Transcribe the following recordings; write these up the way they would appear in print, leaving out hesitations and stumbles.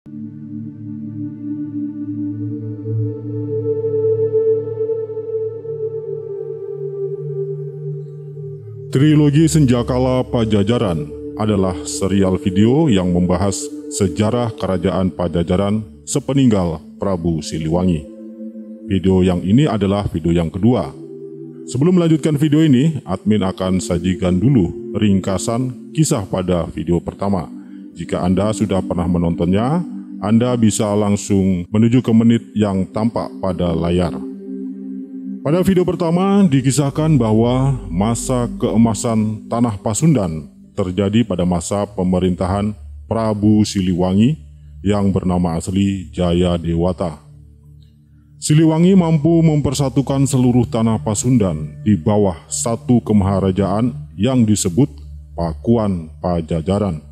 Trilogi Senjakala Pajajaran adalah serial video yang membahas sejarah kerajaan Pajajaran sepeninggal Prabu Siliwangi. Video yang ini adalah video yang kedua. Sebelum melanjutkan video ini, admin akan sajikan dulu ringkasan kisah pada video pertama. Jika Anda sudah pernah menontonnya, Anda bisa langsung menuju ke menit yang tampak pada layar. Pada video pertama dikisahkan bahwa masa keemasan tanah Pasundan terjadi pada masa pemerintahan Prabu Siliwangi yang bernama asli Jayadewata. Siliwangi mampu mempersatukan seluruh tanah Pasundan di bawah satu kemaharajaan yang disebut Pakuan Pajajaran.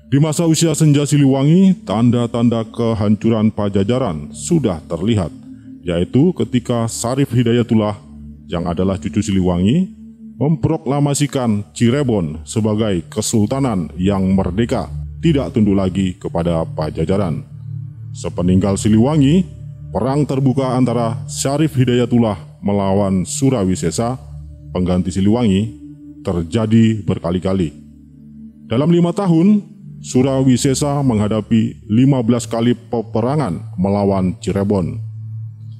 Di masa usia senja Siliwangi, tanda-tanda kehancuran Pajajaran sudah terlihat, yaitu ketika Syarif Hidayatullah yang adalah cucu Siliwangi memproklamasikan Cirebon sebagai kesultanan yang merdeka, tidak tunduk lagi kepada Pajajaran. Sepeninggal Siliwangi, perang terbuka antara Syarif Hidayatullah melawan Surawisesa, pengganti Siliwangi, terjadi berkali-kali. Dalam 5 tahun, Surawisesa menghadapi 15 kali peperangan melawan Cirebon.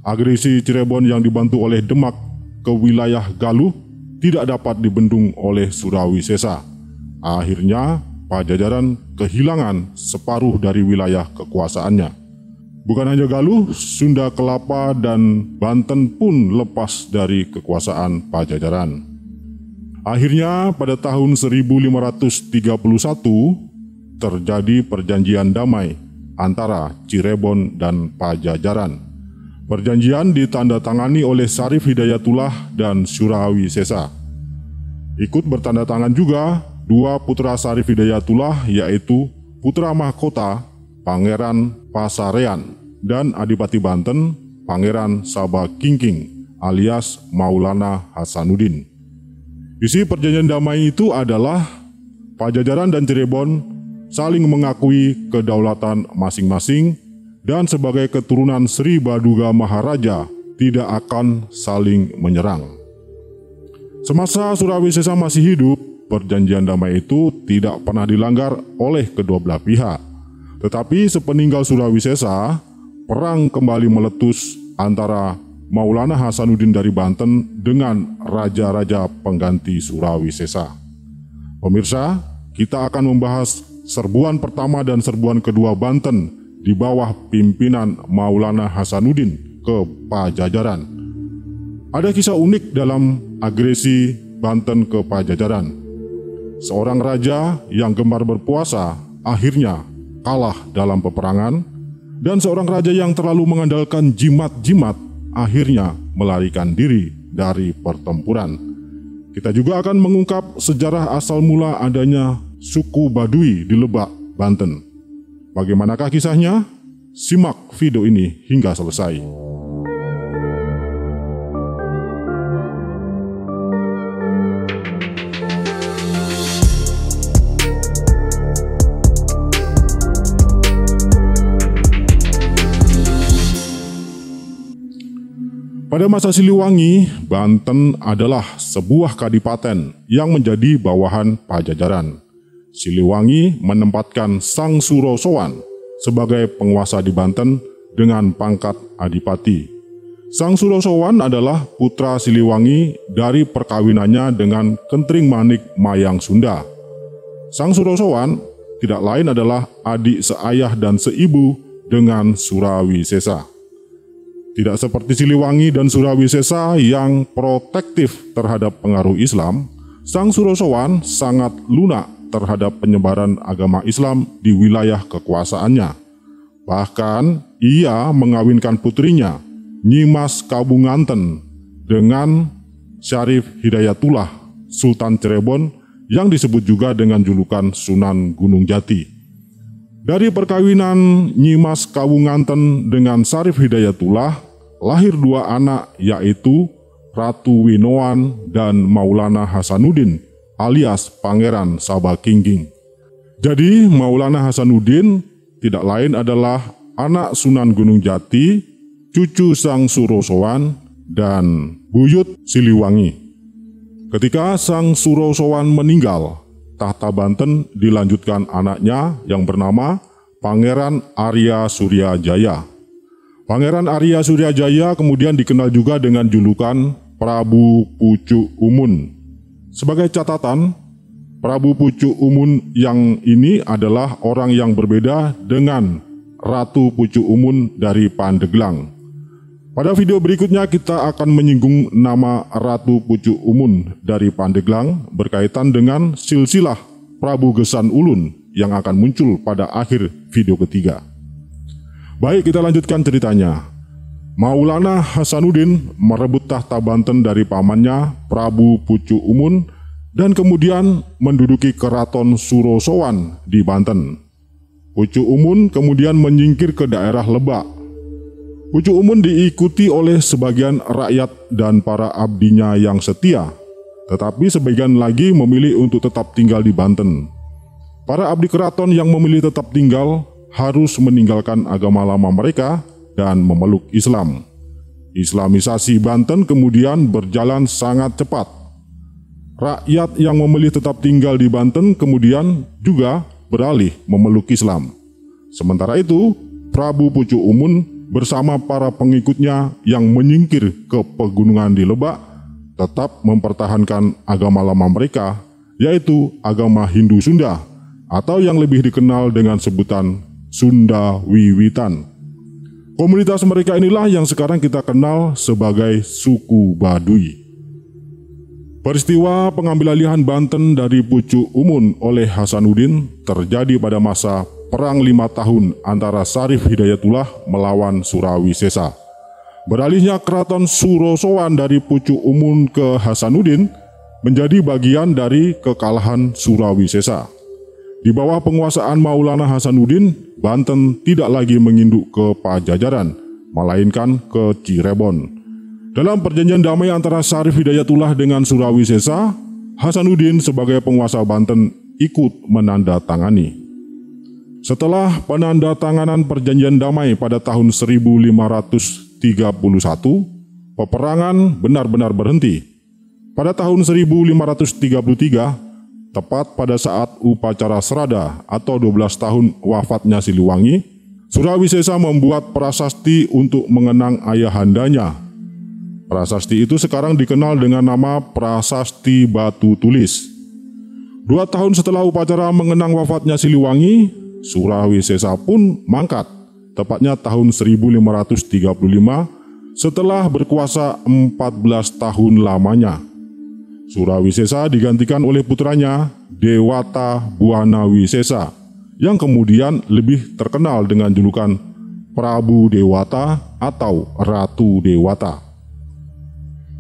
Agresi Cirebon yang dibantu oleh Demak ke wilayah Galuh tidak dapat dibendung oleh Surawisesa. Akhirnya, Pajajaran kehilangan separuh dari wilayah kekuasaannya. Bukan hanya Galuh, Sunda Kelapa dan Banten pun lepas dari kekuasaan Pajajaran. Akhirnya, pada tahun 1531, terjadi perjanjian damai antara Cirebon dan Pajajaran. Perjanjian ditandatangani oleh Syarif Hidayatullah dan Surawisesa. Ikut bertandatangan juga dua putra Syarif Hidayatullah, yaitu putra mahkota Pangeran Pasarean dan Adipati Banten Pangeran Sabakingking alias Maulana Hasanuddin. Isi perjanjian damai itu adalah Pajajaran dan Cirebon saling mengakui kedaulatan masing-masing dan sebagai keturunan Sri Baduga Maharaja tidak akan saling menyerang. Semasa Surawisesa masih hidup, perjanjian damai itu tidak pernah dilanggar oleh kedua belah pihak. Tetapi sepeninggal Surawisesa, perang kembali meletus antara Maulana Hasanuddin dari Banten dengan raja-raja pengganti Surawisesa. Pemirsa, kita akan membahas serbuan pertama dan serbuan kedua Banten di bawah pimpinan Maulana Hasanuddin ke Pajajaran. Ada kisah unik dalam agresi Banten ke Pajajaran. Seorang raja yang gemar berpuasa akhirnya kalah dalam peperangan, dan seorang raja yang terlalu mengandalkan jimat-jimat akhirnya melarikan diri dari pertempuran. Kita juga akan mengungkap sejarah asal mula adanya suku Baduy di Lebak, Banten. Bagaimanakah kisahnya? Simak video ini hingga selesai. Pada masa Siliwangi, Banten adalah sebuah kadipaten yang menjadi bawahan Pajajaran. Siliwangi menempatkan Sang Surosowan sebagai penguasa di Banten dengan pangkat adipati. Sang Surosowan adalah putra Siliwangi dari perkawinannya dengan Kentring Manik Mayang Sunda. Sang Surosowan tidak lain adalah adik seayah dan seibu dengan Surawisesa. Tidak seperti Siliwangi dan Surawisesa yang protektif terhadap pengaruh Islam, Sang Surosowan sangat lunak terhadap penyebaran agama Islam di wilayah kekuasaannya. Bahkan, ia mengawinkan putrinya, Nyimas Kabunganten, dengan Syarif Hidayatullah, Sultan Cirebon, yang disebut juga dengan julukan Sunan Gunung Jati. Dari perkawinan Nyimas Kabunganten dengan Syarif Hidayatullah, lahir dua anak, yaitu Ratu Winoan dan Maulana Hasanuddin alias Pangeran Sabakingking. Jadi Maulana Hasanuddin tidak lain adalah anak Sunan Gunung Jati, cucu Sang Surosowan, dan buyut Siliwangi. Ketika Sang Surosowan meninggal, tahta Banten dilanjutkan anaknya yang bernama Pangeran Arya Suryajaya. Pangeran Arya Suryajaya kemudian dikenal juga dengan julukan Prabu Pucuk Umun. Sebagai catatan, Prabu Pucuk Umun yang ini adalah orang yang berbeda dengan Ratu Pucuk Umun dari Pandeglang. Pada video berikutnya kita akan menyinggung nama Ratu Pucuk Umun dari Pandeglang berkaitan dengan silsilah Prabu Gesan Ulun yang akan muncul pada akhir video ketiga. Baik, kita lanjutkan ceritanya. Maulana Hasanuddin merebut tahta Banten dari pamannya Prabu Pucuk Umun dan kemudian menduduki keraton Surosowan di Banten. Pucuk Umun kemudian menyingkir ke daerah Lebak. Pucuk Umun diikuti oleh sebagian rakyat dan para abdinya yang setia, tetapi sebagian lagi memilih untuk tetap tinggal di Banten. Para abdi keraton yang memilih tetap tinggal harus meninggalkan agama lama mereka dan memeluk Islam. Islamisasi Banten kemudian berjalan sangat cepat. Rakyat yang memilih tetap tinggal di Banten kemudian juga beralih memeluk Islam. Sementara itu, Prabu Pucuk Umun bersama para pengikutnya yang menyingkir ke pegunungan di Lebak tetap mempertahankan agama lama mereka, yaitu agama Hindu Sunda atau yang lebih dikenal dengan sebutan Sunda Wiwitan. Komunitas mereka inilah yang sekarang kita kenal sebagai suku Baduy. Peristiwa pengambil alihan Banten dari Pucuk Umun oleh Hasanuddin terjadi pada masa Perang 5 tahun antara Syarif Hidayatullah melawan Surawisesa. Beralihnya keraton Surosowan dari Pucuk Umun ke Hasanuddin menjadi bagian dari kekalahan Surawisesa. Di bawah penguasaan Maulana Hasanuddin, Banten tidak lagi menginduk ke Pajajaran, melainkan ke Cirebon. Dalam perjanjian damai antara Syarif Hidayatullah dengan Surawisesa, Hasanuddin sebagai penguasa Banten ikut menandatangani. Setelah penandatanganan perjanjian damai pada tahun 1531, peperangan benar-benar berhenti. Pada tahun 1533, tepat pada saat upacara Srada atau 12 tahun wafatnya Siliwangi, Surawisesa membuat prasasti untuk mengenang ayahandanya. Prasasti itu sekarang dikenal dengan nama Prasasti Batu Tulis. 2 tahun setelah upacara mengenang wafatnya Siliwangi, Surawisesa pun mangkat, tepatnya tahun 1535 setelah berkuasa 14 tahun lamanya. Surawisesa digantikan oleh putranya Dewata Buanawisesa yang kemudian lebih terkenal dengan julukan Prabu Dewata atau Ratu Dewata.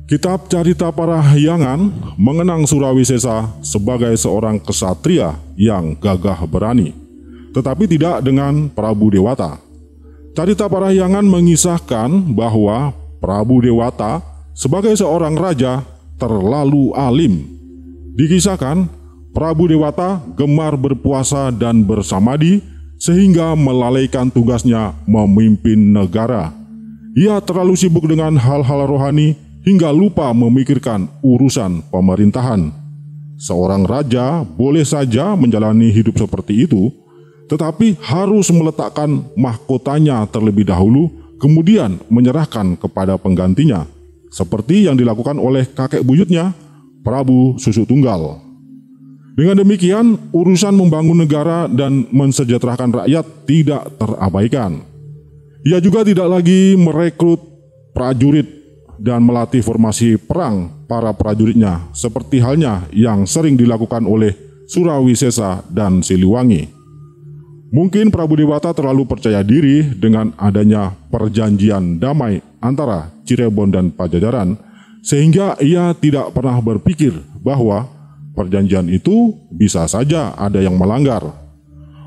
Kitab Carita Parahyangan mengenang Surawisesa sebagai seorang kesatria yang gagah berani, tetapi tidak dengan Prabu Dewata. Carita Parahyangan mengisahkan bahwa Prabu Dewata sebagai seorang raja terlalu alim. Dikisahkan, Prabu Dewata gemar berpuasa dan bersamadi sehingga melalaikan tugasnya memimpin negara. Ia terlalu sibuk dengan hal-hal rohani hingga lupa memikirkan urusan pemerintahan. Seorang raja boleh saja menjalani hidup seperti itu, tetapi harus meletakkan mahkotanya terlebih dahulu, kemudian menyerahkan kepada penggantinya, seperti yang dilakukan oleh kakek buyutnya, Prabu Susu Tunggal. Dengan demikian, urusan membangun negara dan mensejahterakan rakyat tidak terabaikan. Ia juga tidak lagi merekrut prajurit dan melatih formasi perang para prajuritnya, seperti halnya yang sering dilakukan oleh Surawisesa dan Siliwangi. Mungkin Prabu Dewata terlalu percaya diri dengan adanya perjanjian damai antara Cirebon dan Pajajaran, sehingga ia tidak pernah berpikir bahwa perjanjian itu bisa saja ada yang melanggar.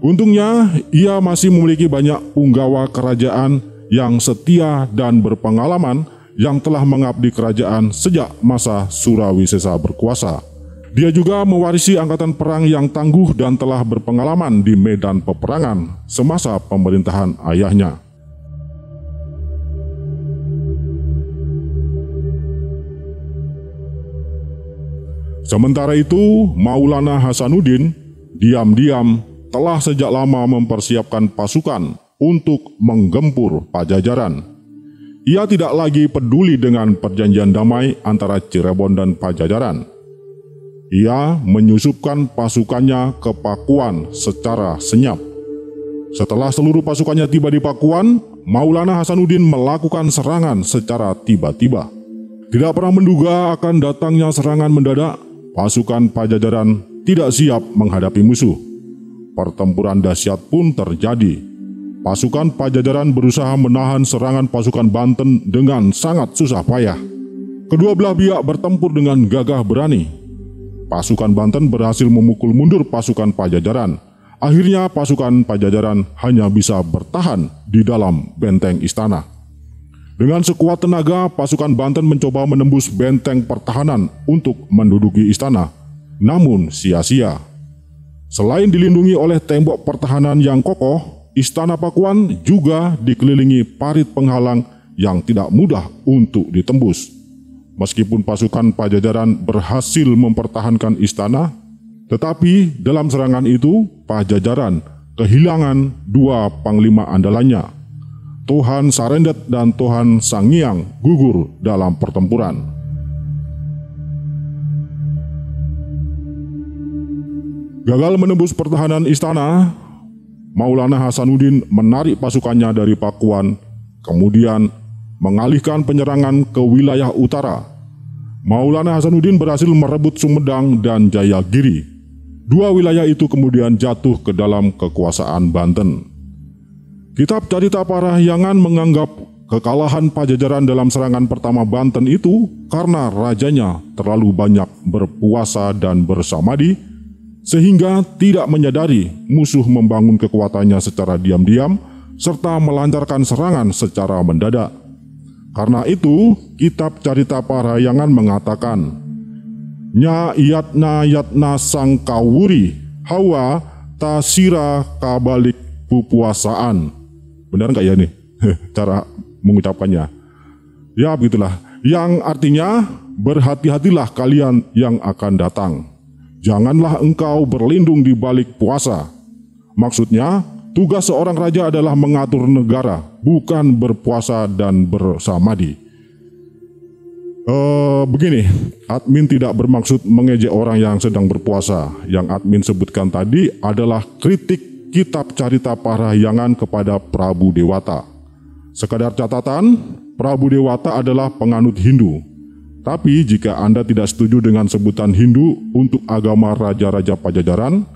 Untungnya, ia masih memiliki banyak punggawa kerajaan yang setia dan berpengalaman yang telah mengabdi kerajaan sejak masa Surawisesa berkuasa. Dia juga mewarisi angkatan perang yang tangguh dan telah berpengalaman di medan peperangan semasa pemerintahan ayahnya. Sementara itu, Maulana Hasanuddin diam-diam telah sejak lama mempersiapkan pasukan untuk menggempur Pajajaran. Ia tidak lagi peduli dengan perjanjian damai antara Cirebon dan Pajajaran. Ia menyusupkan pasukannya ke Pakuan secara senyap. Setelah seluruh pasukannya tiba di Pakuan, Maulana Hasanuddin melakukan serangan secara tiba-tiba. Tidak pernah menduga akan datangnya serangan mendadak, pasukan Pajajaran tidak siap menghadapi musuh. Pertempuran dahsyat pun terjadi. Pasukan Pajajaran berusaha menahan serangan pasukan Banten dengan sangat susah payah. Kedua belah pihak bertempur dengan gagah berani. Pasukan Banten berhasil memukul mundur pasukan Pajajaran. Akhirnya pasukan Pajajaran hanya bisa bertahan di dalam benteng istana. Dengan sekuat tenaga, pasukan Banten mencoba menembus benteng pertahanan untuk menduduki istana, namun sia-sia. Selain dilindungi oleh tembok pertahanan yang kokoh, istana Pakuan juga dikelilingi parit penghalang yang tidak mudah untuk ditembus. Meskipun pasukan Pajajaran berhasil mempertahankan istana, tetapi dalam serangan itu Pajajaran kehilangan dua panglima andalannya. Tohan Sarendet dan Tohan Sangiang gugur dalam pertempuran. Gagal menembus pertahanan istana, Maulana Hasanuddin menarik pasukannya dari Pakuan, kemudian mengalihkan penyerangan ke wilayah utara. Maulana Hasanuddin berhasil merebut Sumedang dan Jayagiri. Dua wilayah itu kemudian jatuh ke dalam kekuasaan Banten. Kitab Carita Parahyangan menganggap kekalahan Pajajaran dalam serangan pertama Banten itu karena rajanya terlalu banyak berpuasa dan bersamadi, sehingga tidak menyadari musuh membangun kekuatannya secara diam-diam serta melancarkan serangan secara mendadak. Karena itu, Kitab Carita Parahyangan mengatakan, Nya yatna yatna sang kawuri hawa tasira kabalik pupuasaan. Benar nggak ya nih cara mengucapkannya? Ya begitulah, yang artinya berhati-hatilah kalian yang akan datang. Janganlah engkau berlindung di balik puasa. Maksudnya, tugas seorang raja adalah mengatur negara, bukan berpuasa dan bersamadi. Begini, admin tidak bermaksud mengejek orang yang sedang berpuasa. Yang admin sebutkan tadi adalah kritik Kitab Carita Parahyangan kepada Prabu Dewata. Sekadar catatan, Prabu Dewata adalah penganut Hindu. Tapi jika Anda tidak setuju dengan sebutan Hindu untuk agama Raja-Raja Pajajaran,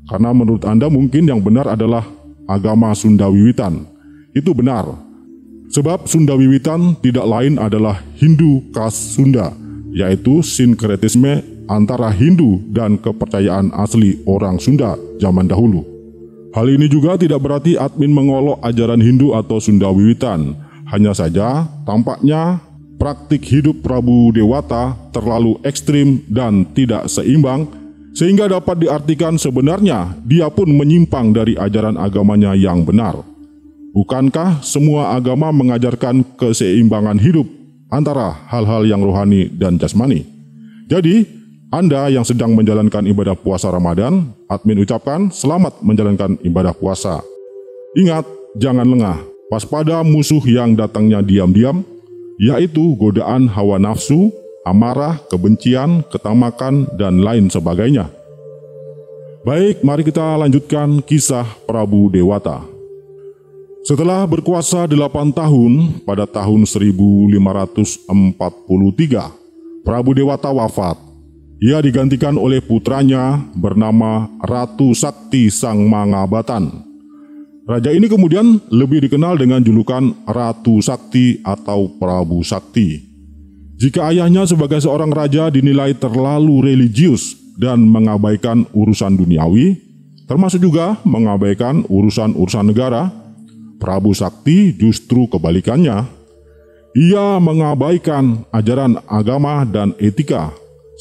karena menurut Anda mungkin yang benar adalah agama Sunda Wiwitan. Itu benar. Sebab Sunda Wiwitan tidak lain adalah Hindu khas Sunda, yaitu sinkretisme antara Hindu dan kepercayaan asli orang Sunda zaman dahulu. Hal ini juga tidak berarti admin mengolok ajaran Hindu atau Sunda Wiwitan. Hanya saja tampaknya praktik hidup Prabu Dewata terlalu ekstrim dan tidak seimbang, sehingga dapat diartikan sebenarnya dia pun menyimpang dari ajaran agamanya yang benar. Bukankah semua agama mengajarkan keseimbangan hidup antara hal-hal yang rohani dan jasmani? Jadi, Anda yang sedang menjalankan ibadah puasa Ramadan, admin ucapkan selamat menjalankan ibadah puasa. Ingat, jangan lengah, waspada musuh yang datangnya diam-diam, yaitu godaan hawa nafsu, amarah, kebencian, ketamakan, dan lain sebagainya. Baik, mari kita lanjutkan kisah Prabu Dewata. Setelah berkuasa 8 tahun, pada tahun 1543, Prabu Dewata wafat. Ia digantikan oleh putranya bernama Ratu Sakti Sang Mangabatan. Raja ini kemudian lebih dikenal dengan julukan Ratu Sakti atau Prabu Sakti. Jika ayahnya sebagai seorang raja dinilai terlalu religius dan mengabaikan urusan duniawi, termasuk juga mengabaikan urusan-urusan negara, Prabu Sakti justru kebalikannya. Ia mengabaikan ajaran agama dan etika,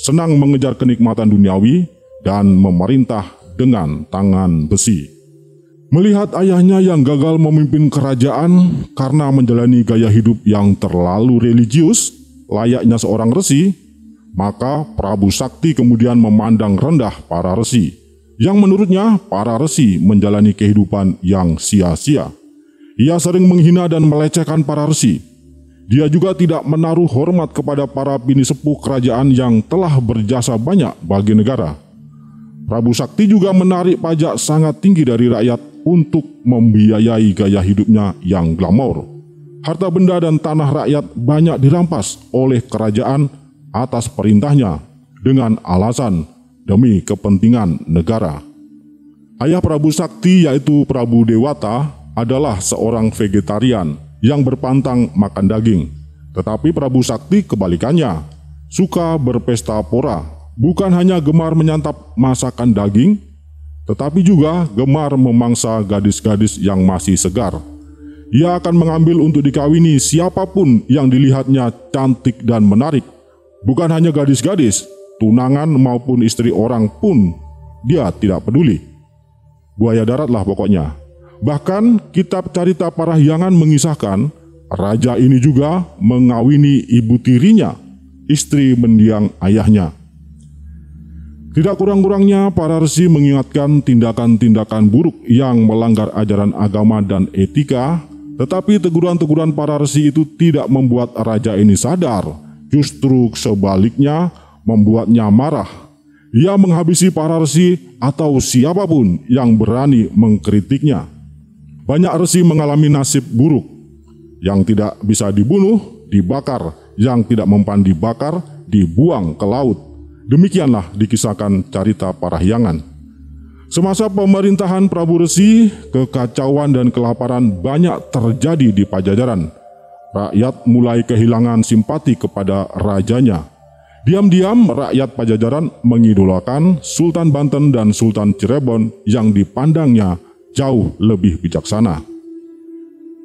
senang mengejar kenikmatan duniawi, dan memerintah dengan tangan besi. Melihat ayahnya yang gagal memimpin kerajaan karena menjalani gaya hidup yang terlalu religius, layaknya seorang resi, maka Prabu Sakti kemudian memandang rendah para resi, yang menurutnya para resi menjalani kehidupan yang sia-sia. Ia sering menghina dan melecehkan para resi. Dia juga tidak menaruh hormat kepada para bini sepuh kerajaan yang telah berjasa banyak bagi negara. Prabu Sakti juga menarik pajak sangat tinggi dari rakyat untuk membiayai gaya hidupnya yang glamor. Harta benda dan tanah rakyat banyak dirampas oleh kerajaan atas perintahnya dengan alasan demi kepentingan negara. Ayah Prabu Sakti yaitu Prabu Dewata adalah seorang vegetarian yang berpantang makan daging. Tetapi Prabu Sakti kebalikannya, suka berpesta pora, bukan hanya gemar menyantap masakan daging, tetapi juga gemar memangsa gadis-gadis yang masih segar. Ia akan mengambil untuk dikawini siapapun yang dilihatnya cantik dan menarik. Bukan hanya gadis-gadis, tunangan maupun istri orang pun dia tidak peduli. Buaya darat lah pokoknya. Bahkan kitab Carita Parahyangan mengisahkan, raja ini juga mengawini ibu tirinya, istri mendiang ayahnya. Tidak kurang-kurangnya para resi mengingatkan tindakan-tindakan buruk yang melanggar ajaran agama dan etika, tetapi teguran-teguran para resi itu tidak membuat raja ini sadar, justru sebaliknya membuatnya marah. Ia menghabisi para resi atau siapapun yang berani mengkritiknya. Banyak resi mengalami nasib buruk, yang tidak bisa dibunuh, dibakar, yang tidak mempan dibakar, dibuang ke laut. Demikianlah dikisahkan Carita Parahyangan. Semasa pemerintahan Prabu Resi, kekacauan dan kelaparan banyak terjadi di Pajajaran. Rakyat mulai kehilangan simpati kepada rajanya. Diam-diam rakyat Pajajaran mengidolakan Sultan Banten dan Sultan Cirebon yang dipandangnya jauh lebih bijaksana.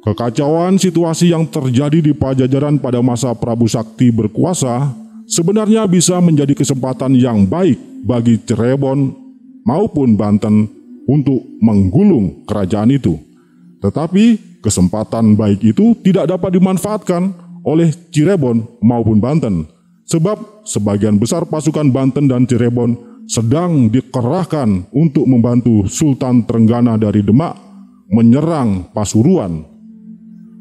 Kekacauan situasi yang terjadi di Pajajaran pada masa Prabu Sakti berkuasa sebenarnya bisa menjadi kesempatan yang baik bagi Cirebon maupun Banten untuk menggulung kerajaan itu. Tetapi kesempatan baik itu tidak dapat dimanfaatkan oleh Cirebon maupun Banten, sebab sebagian besar pasukan Banten dan Cirebon sedang dikerahkan untuk membantu Sultan Trenggana dari Demak menyerang Pasuruan.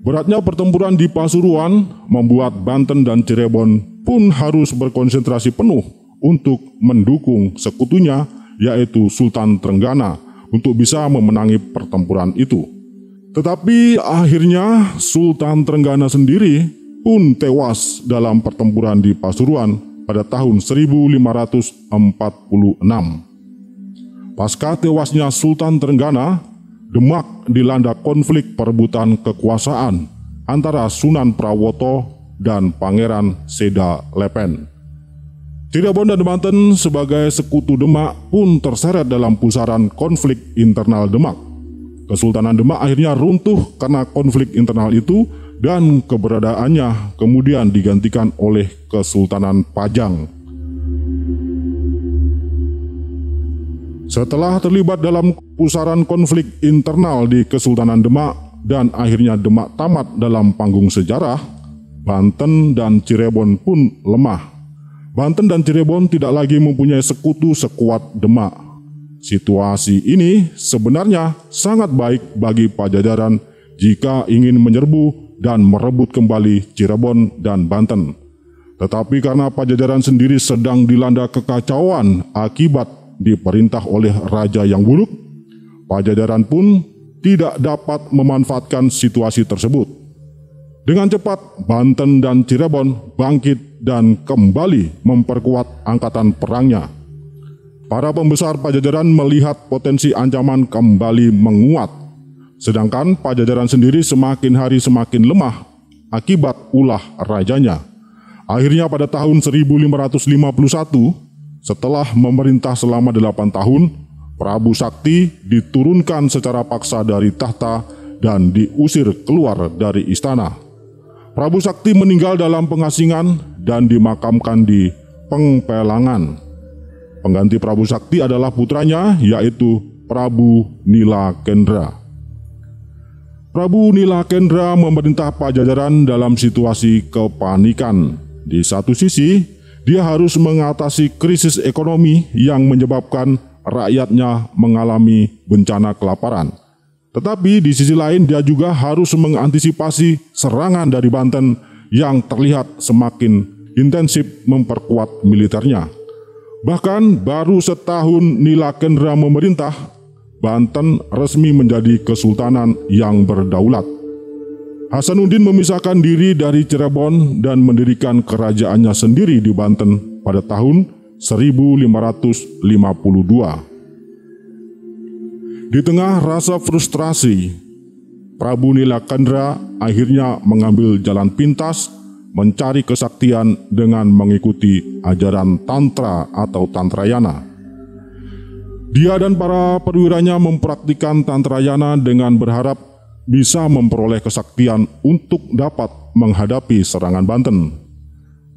Beratnya pertempuran di Pasuruan membuat Banten dan Cirebon pun harus berkonsentrasi penuh untuk mendukung sekutunya yaitu Sultan Trenggana untuk bisa memenangi pertempuran itu. Tetapi akhirnya Sultan Trenggana sendiri pun tewas dalam pertempuran di Pasuruan pada tahun 1546. Pasca tewasnya Sultan Trenggana, Demak dilanda konflik perebutan kekuasaan antara Sunan Prawoto dan Pangeran Seda Lepen. Cirebon dan Banten sebagai sekutu Demak pun terseret dalam pusaran konflik internal Demak. Kesultanan Demak akhirnya runtuh karena konflik internal itu dan keberadaannya kemudian digantikan oleh Kesultanan Pajang. Setelah terlibat dalam pusaran konflik internal di Kesultanan Demak dan akhirnya Demak tamat dalam panggung sejarah, Banten dan Cirebon pun lemah. Banten dan Cirebon tidak lagi mempunyai sekutu sekuat Demak. Situasi ini sebenarnya sangat baik bagi Pajajaran jika ingin menyerbu dan merebut kembali Cirebon dan Banten. Tetapi karena Pajajaran sendiri sedang dilanda kekacauan akibat diperintah oleh raja yang buruk, Pajajaran pun tidak dapat memanfaatkan situasi tersebut. Dengan cepat, Banten dan Cirebon bangkit dan kembali memperkuat angkatan perangnya. Para pembesar Pajajaran melihat potensi ancaman kembali menguat, sedangkan Pajajaran sendiri semakin hari semakin lemah akibat ulah rajanya. Akhirnya pada tahun 1551, setelah memerintah selama 8 tahun, Prabu Sakti diturunkan secara paksa dari tahta dan diusir keluar dari istana. Prabu Sakti meninggal dalam pengasingan dan dimakamkan di Pengpelangan. Pengganti Prabu Sakti adalah putranya, yaitu Prabu Nilakendra. Prabu Nilakendra memerintah Pajajaran dalam situasi kepanikan. Di satu sisi, dia harus mengatasi krisis ekonomi yang menyebabkan rakyatnya mengalami bencana kelaparan. Tetapi di sisi lain dia juga harus mengantisipasi serangan dari Banten yang terlihat semakin intensif memperkuat militernya. Bahkan baru setahun Nilakendra memerintah, Banten resmi menjadi kesultanan yang berdaulat. Hasanuddin memisahkan diri dari Cirebon dan mendirikan kerajaannya sendiri di Banten pada tahun 1552. Di tengah rasa frustrasi, Prabu Nilakendra akhirnya mengambil jalan pintas mencari kesaktian dengan mengikuti ajaran Tantra atau Tantrayana. Dia dan para perwiranya mempraktikkan Tantrayana dengan berharap bisa memperoleh kesaktian untuk dapat menghadapi serangan Banten.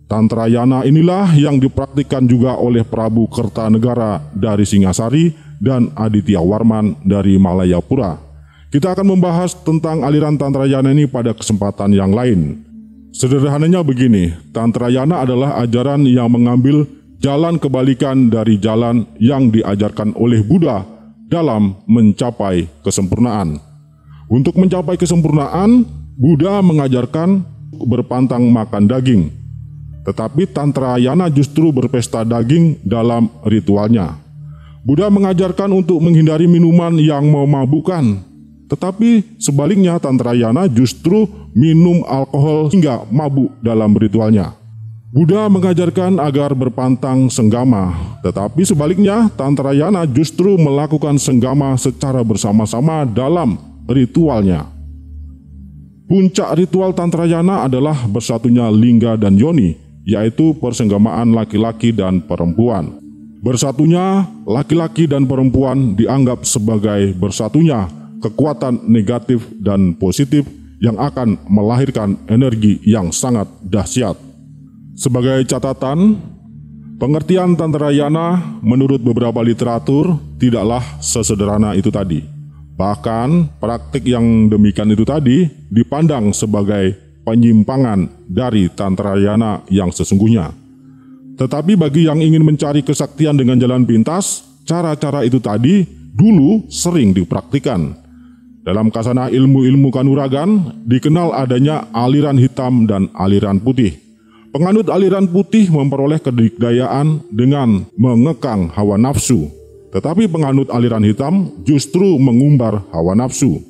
Tantrayana inilah yang dipraktikkan juga oleh Prabu Kertanegara dari Singasari dan Aditya Warman dari Malayapura. Kita akan membahas tentang aliran Tantrayana ini pada kesempatan yang lain. Sederhananya begini, Tantrayana adalah ajaran yang mengambil jalan kebalikan dari jalan yang diajarkan oleh Buddha dalam mencapai kesempurnaan. Untuk mencapai kesempurnaan, Buddha mengajarkan berpantang makan daging. Tetapi Tantrayana justru berpesta daging dalam ritualnya. Buddha mengajarkan untuk menghindari minuman yang memabukkan. Tetapi sebaliknya Tantrayana justru minum alkohol hingga mabuk dalam ritualnya. Buddha mengajarkan agar berpantang senggama, tetapi sebaliknya Tantrayana justru melakukan senggama secara bersama-sama dalam ritualnya. Puncak ritual Tantrayana adalah bersatunya lingga dan yoni, yaitu persenggamaan laki-laki dan perempuan. Bersatunya laki-laki dan perempuan dianggap sebagai bersatunya kekuatan negatif dan positif yang akan melahirkan energi yang sangat dahsyat. Sebagai catatan, pengertian Tantrayana menurut beberapa literatur tidaklah sesederhana itu tadi. Bahkan praktik yang demikian itu tadi dipandang sebagai penyimpangan dari Tantrayana yang sesungguhnya. Tetapi bagi yang ingin mencari kesaktian dengan jalan pintas, cara-cara itu tadi dulu sering dipraktikkan. Dalam kasanah ilmu-ilmu kanuragan dikenal adanya aliran hitam dan aliran putih. Penganut aliran putih memperoleh kedikdayaan dengan mengekang hawa nafsu, tetapi penganut aliran hitam justru mengumbar hawa nafsu.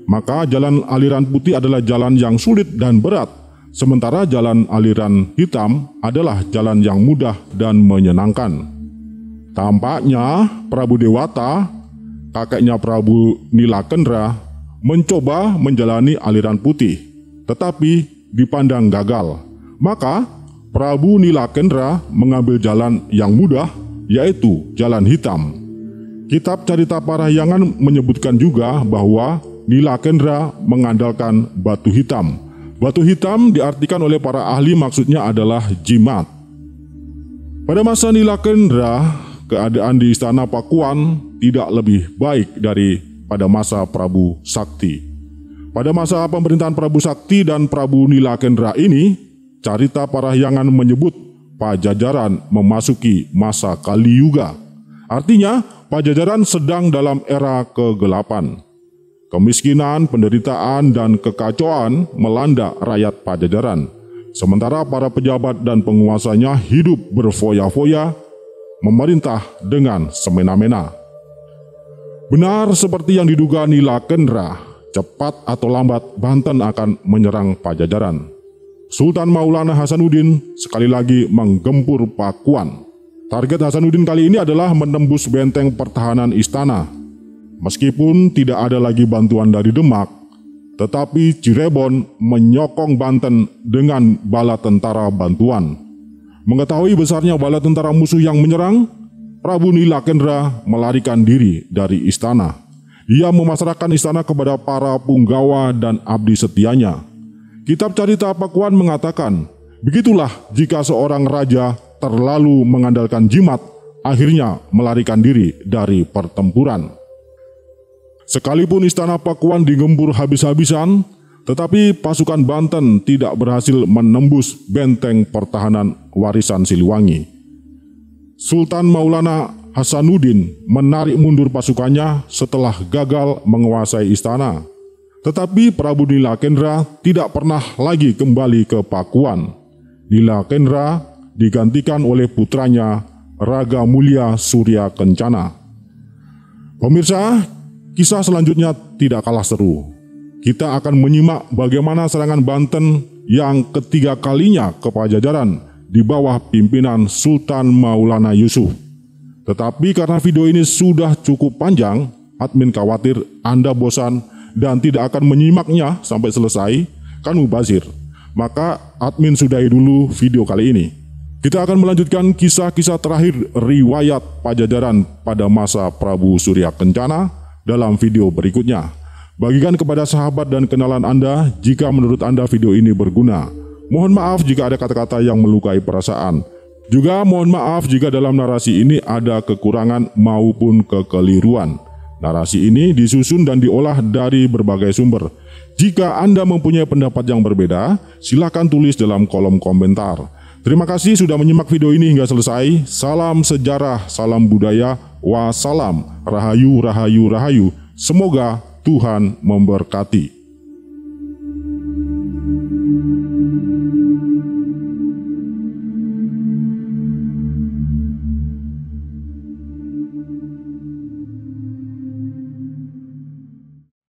Maka jalan aliran putih adalah jalan yang sulit dan berat, sementara jalan aliran hitam adalah jalan yang mudah dan menyenangkan. Tampaknya Prabu Dewata, kakeknya Prabu Nilakendra, mencoba menjalani aliran putih, tetapi dipandang gagal. Maka Prabu Nilakendra mengambil jalan yang mudah, yaitu jalan hitam. Kitab Carita Parahyangan menyebutkan juga bahwa Nilakendra mengandalkan batu hitam. Batu hitam diartikan oleh para ahli maksudnya adalah jimat. Pada masa Nilakendra, keadaan di istana Pakuan tidak lebih baik dari pada masa Prabu Sakti. Pada masa pemerintahan Prabu Sakti dan Prabu Nilakendra ini, Carita Parahyangan menyebut Pajajaran memasuki masa Kali Yuga. Artinya, Pajajaran sedang dalam era kegelapan. Kemiskinan, penderitaan, dan kekacauan melanda rakyat Pajajaran. Sementara para pejabat dan penguasanya hidup berfoya-foya, memerintah dengan semena-mena. Benar seperti yang diduga Nilakendra, cepat atau lambat Banten akan menyerang Pajajaran. Sultan Maulana Hasanuddin sekali lagi menggempur Pakuan. Target Hasanuddin kali ini adalah menembus benteng pertahanan istana. Meskipun tidak ada lagi bantuan dari Demak, tetapi Cirebon menyokong Banten dengan bala tentara bantuan. Mengetahui besarnya bala tentara musuh yang menyerang, Prabu Nilakendra melarikan diri dari istana. Ia memasrahkan istana kepada para punggawa dan abdi setianya. Kitab Carita Pakuan mengatakan, begitulah jika seorang raja terlalu mengandalkan jimat, akhirnya melarikan diri dari pertempuran. Sekalipun istana Pakuan digempur habis-habisan, tetapi pasukan Banten tidak berhasil menembus benteng pertahanan warisan Siliwangi. Sultan Maulana Hasanuddin menarik mundur pasukannya setelah gagal menguasai istana. Tetapi Prabu Nilakendra tidak pernah lagi kembali ke Pakuan. Nilakendra digantikan oleh putranya Raga Mulia Surya Kencana. Pemirsa, kisah selanjutnya tidak kalah seru. Kita akan menyimak bagaimana serangan Banten yang ketiga kalinya ke Pajajaran di bawah pimpinan Sultan Maulana Yusuf. Tetapi karena video ini sudah cukup panjang, admin khawatir Anda bosan dan tidak akan menyimaknya sampai selesai, kan mubazir. Maka admin sudahi dulu video kali ini. Kita akan melanjutkan kisah-kisah terakhir riwayat Pajajaran pada masa Prabu Surya Kencana dalam video berikutnya. Bagikan kepada sahabat dan kenalan Anda jika menurut Anda video ini berguna. Mohon maaf jika ada kata-kata yang melukai perasaan. Juga mohon maaf jika dalam narasi ini ada kekurangan maupun kekeliruan. Narasi ini disusun dan diolah dari berbagai sumber. Jika Anda mempunyai pendapat yang berbeda, silakan tulis dalam kolom komentar. Terima kasih sudah menyimak video ini hingga selesai. Salam sejarah, salam budaya, wassalam, rahayu, rahayu, rahayu. Semoga Tuhan memberkati.